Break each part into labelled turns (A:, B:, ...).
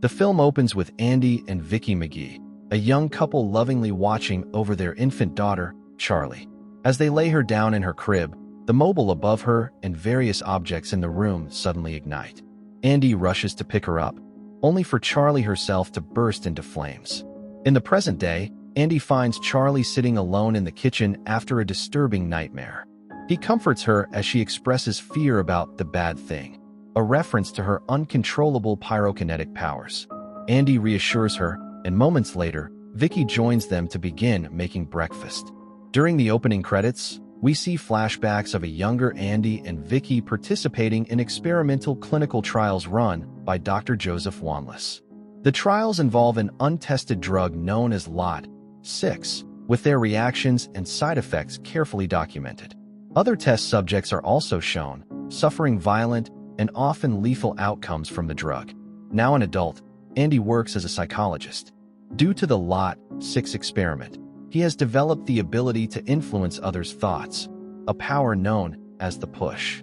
A: The film opens with Andy and Vicky McGee, a young couple lovingly watching over their infant daughter, Charlie. As they lay her down in her crib, the mobile above her and various objects in the room suddenly ignite. Andy rushes to pick her up, only for Charlie herself to burst into flames. In the present day, Andy finds Charlie sitting alone in the kitchen after a disturbing nightmare. He comforts her as she expresses fear about the bad thing, a reference to her uncontrollable pyrokinetic powers. Andy reassures her, and moments later, Vicky joins them to begin making breakfast. During the opening credits, we see flashbacks of a younger Andy and Vicky participating in experimental clinical trials run by Dr. Joseph Wanless. The trials involve an untested drug known as Lot 6, with their reactions and side effects carefully documented. Other test subjects are also shown, suffering violent and often lethal outcomes from the drug. Now an adult, Andy works as a psychologist. Due to the Lot 6 experiment, he has developed the ability to influence others' thoughts, a power known as the push.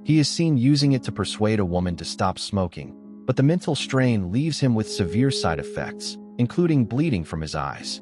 A: He is seen using it to persuade a woman to stop smoking, but the mental strain leaves him with severe side effects, including bleeding from his eyes.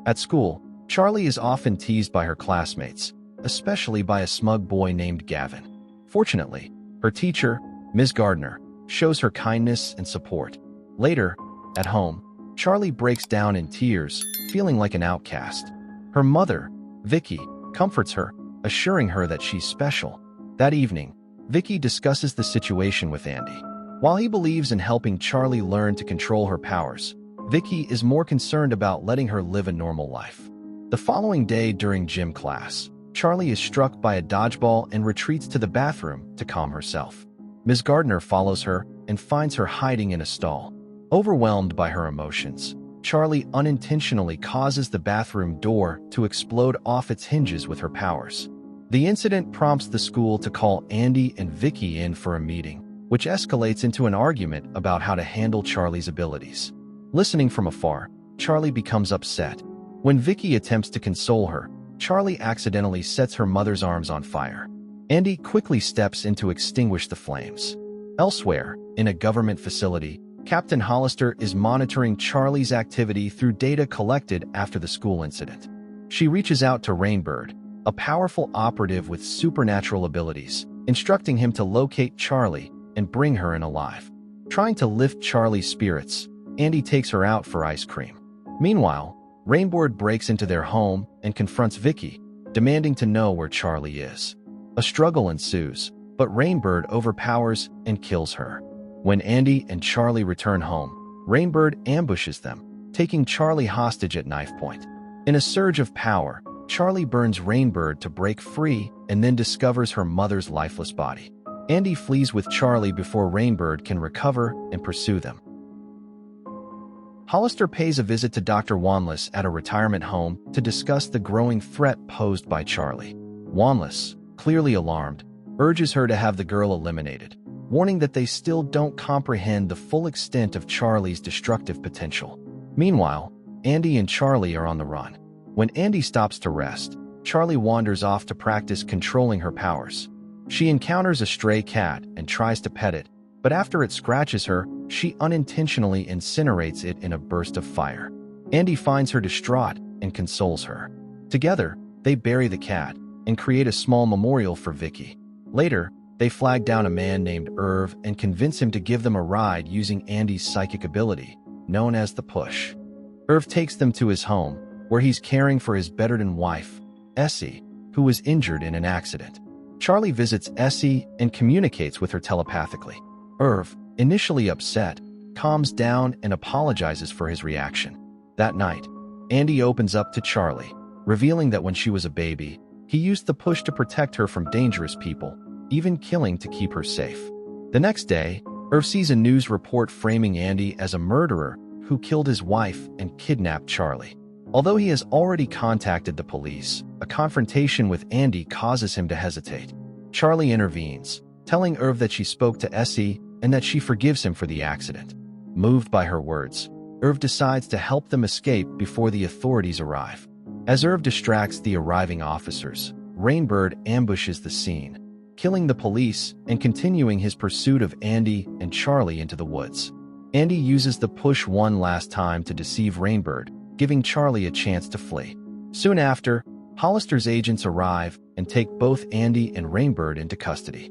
A: At school, Charlie is often teased by her classmates, especially by a smug boy named Gavin. Fortunately, her teacher, Ms. Gardner, shows her kindness and support. Later, at home, Charlie breaks down in tears, feeling like an outcast. Her mother, Vicky, comforts her, assuring her that she's special. That evening, Vicky discusses the situation with Andy. While he believes in helping Charlie learn to control her powers, Vicky is more concerned about letting her live a normal life. The following day during gym class, Charlie is struck by a dodgeball and retreats to the bathroom to calm herself. Ms. Gardner follows her and finds her hiding in a stall. Overwhelmed by her emotions, Charlie unintentionally causes the bathroom door to explode off its hinges with her powers. The incident prompts the school to call Andy and Vicky in for a meeting, which escalates into an argument about how to handle Charlie's abilities. Listening from afar, Charlie becomes upset. When Vicky attempts to console her, Charlie accidentally sets her mother's arms on fire. Andy quickly steps in to extinguish the flames. Elsewhere, in a government facility, Captain Hollister is monitoring Charlie's activity through data collected after the school incident. She reaches out to Rainbird, a powerful operative with supernatural abilities, instructing him to locate Charlie and bring her in alive. Trying to lift Charlie's spirits, Andy takes her out for ice cream. Meanwhile, Rainbird breaks into their home and confronts Vicky, demanding to know where Charlie is. A struggle ensues, but Rainbird overpowers and kills her. When Andy and Charlie return home, Rainbird ambushes them, taking Charlie hostage at knife point. In a surge of power, Charlie burns Rainbird to break free and then discovers her mother's lifeless body. Andy flees with Charlie before Rainbird can recover and pursue them. Hollister pays a visit to Dr. Wanless at a retirement home to discuss the growing threat posed by Charlie. Wanless, clearly alarmed, urges her to have the girl eliminated, warning that they still don't comprehend the full extent of Charlie's destructive potential. Meanwhile, Andy and Charlie are on the run. When Andy stops to rest, Charlie wanders off to practice controlling her powers. She encounters a stray cat and tries to pet it, but after it scratches her, she unintentionally incinerates it in a burst of fire. Andy finds her distraught and consoles her. Together, they bury the cat and create a small memorial for Vicky. Later, they flag down a man named Irv and convince him to give them a ride using Andy's psychic ability, known as the push. Irv takes them to his home, where he's caring for his bedridden wife, Essie, who was injured in an accident. Charlie visits Essie and communicates with her telepathically. Irv, initially upset, calms down and apologizes for his reaction. That night, Andy opens up to Charlie, revealing that when she was a baby, he used the push to protect her from dangerous people, even killing to keep her safe. The next day, Irv sees a news report framing Andy as a murderer who killed his wife and kidnapped Charlie. Although he has already contacted the police, a confrontation with Andy causes him to hesitate. Charlie intervenes, telling Irv that she spoke to Essie and that she forgives him for the accident. Moved by her words, Irv decides to help them escape before the authorities arrive. As Irv distracts the arriving officers, Rainbird ambushes the scene, killing the police and continuing his pursuit of Andy and Charlie into the woods. Andy uses the push one last time to deceive Rainbird, giving Charlie a chance to flee. Soon after, Hollister's agents arrive and take both Andy and Rainbird into custody.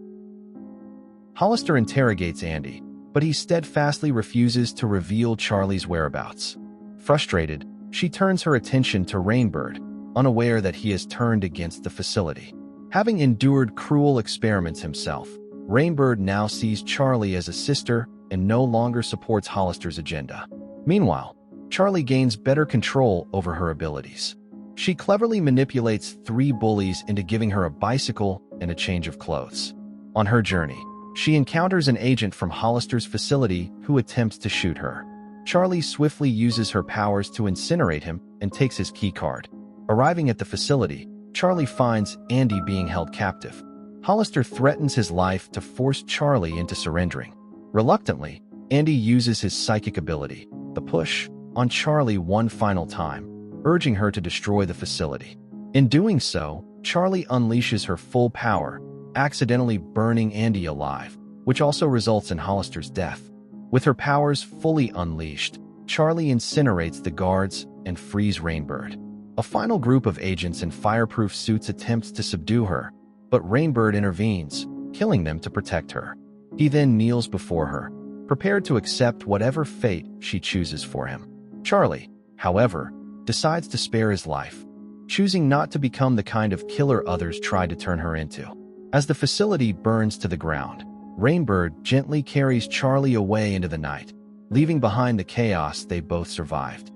A: Hollister interrogates Andy, but he steadfastly refuses to reveal Charlie's whereabouts. Frustrated, she turns her attention to Rainbird, unaware that he has turned against the facility. Having endured cruel experiments himself, Rainbird now sees Charlie as a sister and no longer supports Hollister's agenda. Meanwhile, Charlie gains better control over her abilities. She cleverly manipulates 3 bullies into giving her a bicycle and a change of clothes. On her journey, she encounters an agent from Hollister's facility who attempts to shoot her. Charlie swiftly uses her powers to incinerate him and takes his keycard. Arriving at the facility, Charlie finds Andy being held captive. Hollister threatens his life to force Charlie into surrendering. Reluctantly, Andy uses his psychic ability, the push, on Charlie one final time, urging her to destroy the facility. In doing so, Charlie unleashes her full power, accidentally burning Andy alive, which also results in Hollister's death. With her powers fully unleashed, Charlie incinerates the guards and frees Rainbird. A final group of agents in fireproof suits attempts to subdue her, but Rainbird intervenes, killing them to protect her. He then kneels before her, prepared to accept whatever fate she chooses for him. Charlie, however, decides to spare his life, choosing not to become the kind of killer others tried to turn her into. As the facility burns to the ground, Rainbird gently carries Charlie away into the night, leaving behind the chaos they both survived.